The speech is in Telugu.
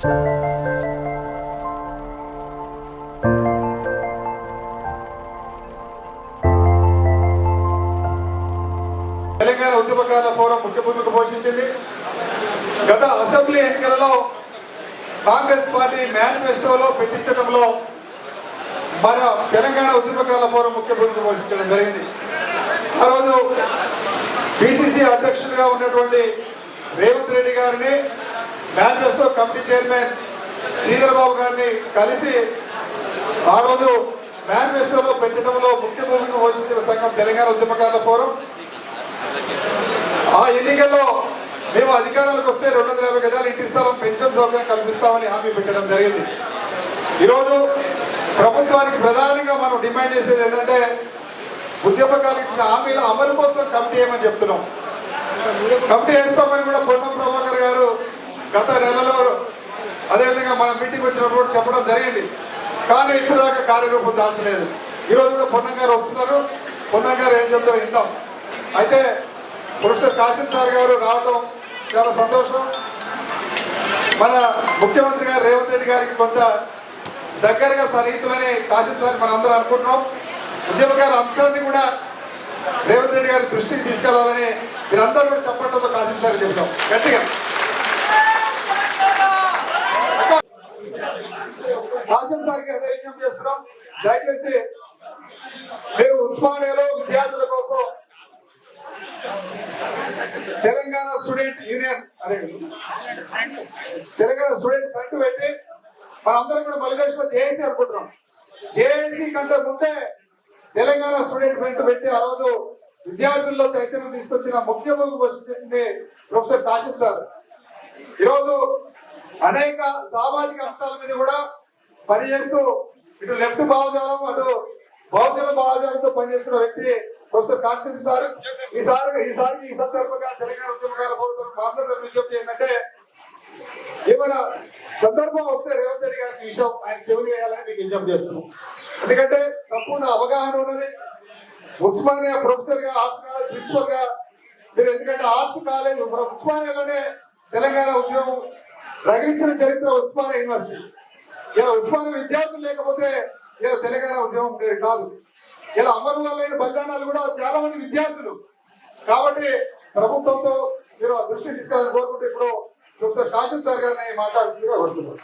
తెలంగాణ ఉద్యమకారుల ఫోరం ముఖ్య భూమిక పోషించింది. గత అసెంబ్లీ ఎన్నికలలో కాంగ్రెస్ పార్టీ మేనిఫెస్టోలో పెట్టించడంలో మన తెలంగాణ ఉద్యమకారుల ఫోరం ముఖ్య భూమిక పోషించడం జరిగింది. ఆ రోజు పిసిసి అధ్యక్షుడిగా ఉన్నటువంటి రేవంత్ రెడ్డి గారిని manifesto committee chairman Sridhar Babu గారిని కలిసి ఆ రోజు మేనిఫెస్టోలో పెట్టడంలో ముఖ్య భూమిక పోషించిన సంఘం తెలంగాణ ఉద్యమకారుల ఫోరం. ఆ ఎన్నికల్లో మేము అధికారంలోకి వస్తే 250 గజాలు ఇంటి స్థలం పెన్షన్ సౌకర్యం కల్పిస్తామని హామీ పెట్టడం జరిగింది. ఈరోజు ప్రభుత్వానికి ప్రధానంగా మనం డిమాండ్ చేసేది ఏంటంటే ఉద్యమకారులకు ఇచ్చిన హామీల అమలు కోసం కమిటీ వేయమని చెప్తున్నాం. కమిటీ వేస్తామని కూడా పొన్నం ప్రభాకర్ గారు గత నెలలో అదేవిధంగా మన మీటింగ్ వచ్చినప్పుడు చెప్పడం జరిగింది. కానీ ఇప్పటిదాకా కార్యరూపం దాల్చలేదు. ఈరోజు కూడా పొన్నం గారు వస్తున్నారు. పొన్నం గారు ఏం చెప్తారో విందాం. అయితే ప్రొఫెసర్ కాశీం సార్ గారు రావడం చాలా సంతోషం. మన ముఖ్యమంత్రి గారు రేవంత్ రెడ్డి గారికి కొంత దగ్గరగా సన్నిహితులని కాశీం సార్ మనం అందరూ అనుకుంటున్నాం. ఉద్యమకాల అంశాన్ని కూడా రేవంత్ రెడ్డి గారి దృష్టికి తీసుకెళ్లాలని మీరందరూ కూడా చెప్పడంతో కాశీం సార్ చెప్తాం గట్టిగా. కాశీం సార్కి అదే విజ్ఞప్తి చేస్తున్నాం. దయచేసి మీరు ఉస్మానియాలో విద్యార్థుల కోసం తెలంగాణ స్టూడెంట్ యూనియన్ అదే తెలంగాణ స్టూడెంట్ ఫ్రంట్ పెట్టి మనందరం కూడా మలిదేశంలో జేఏసీ అనుకుంటున్నాం. జేఏసీ కంటే ముందే తెలంగాణ స్టూడెంట్ ఫ్రంట్ పెట్టి ఆ రోజు విద్యార్థుల్లో చైతన్యం తీసుకొచ్చిన ముఖ్య భూమిక పోషించింది ప్రొఫెసర్ కాశీం సార్. ఈరోజు అనేక సామాజిక అంశాల మీద కూడా పనిచేస్తూ ఇటు లెఫ్ట్ భావజాలం అటు బహుజన భావజాలంతో పనిచేస్తున్న వ్యక్తి ప్రొఫెసర్ కాశీం సార్. ఈ సందర్భంగా తెలంగాణ ఉద్యమకాల అందరూ విజ్ఞప్తి ఏంటంటే ఏమైనా సందర్భం వస్తే రేవంత్ రెడ్డి గారికి విషయం ఆయన చెవులు వేయాలని మీకు విజ్ఞప్తి చేస్తున్నాం. ఎందుకంటే సంపూర్ణ అవగాహన ఉన్నది. ఉస్మానియా ప్రొఫెసర్ గా ఆర్ట్స్ కాలేజ్ ప్రిన్సిపల్ గా మీరు ఎందుకంటే ఆర్ట్స్ కాలేజ్ ఉస్మానియాలోనే తెలంగాణ ఉద్యమం రగిలించిన చరిత్ర ఉస్మానియా యూనివర్సిటీ. ఇలా ఉస్మానియా విద్యార్థులు లేకపోతే ఇలా తెలంగాణ ఉద్యమం కాదు. ఇలా అమరులైన బలిదానాలు కూడా చాలా మంది విద్యార్థులు. కాబట్టి ప్రభుత్వంతో మీరు ఆ దృష్టి తీసుకెళ్ళాలని కోరుకుంటే ఇప్పుడు ప్రొఫెసర్ కాశీం సార్ గారిని మాట్లాడాల్సిందిగా కోరుతున్నాను.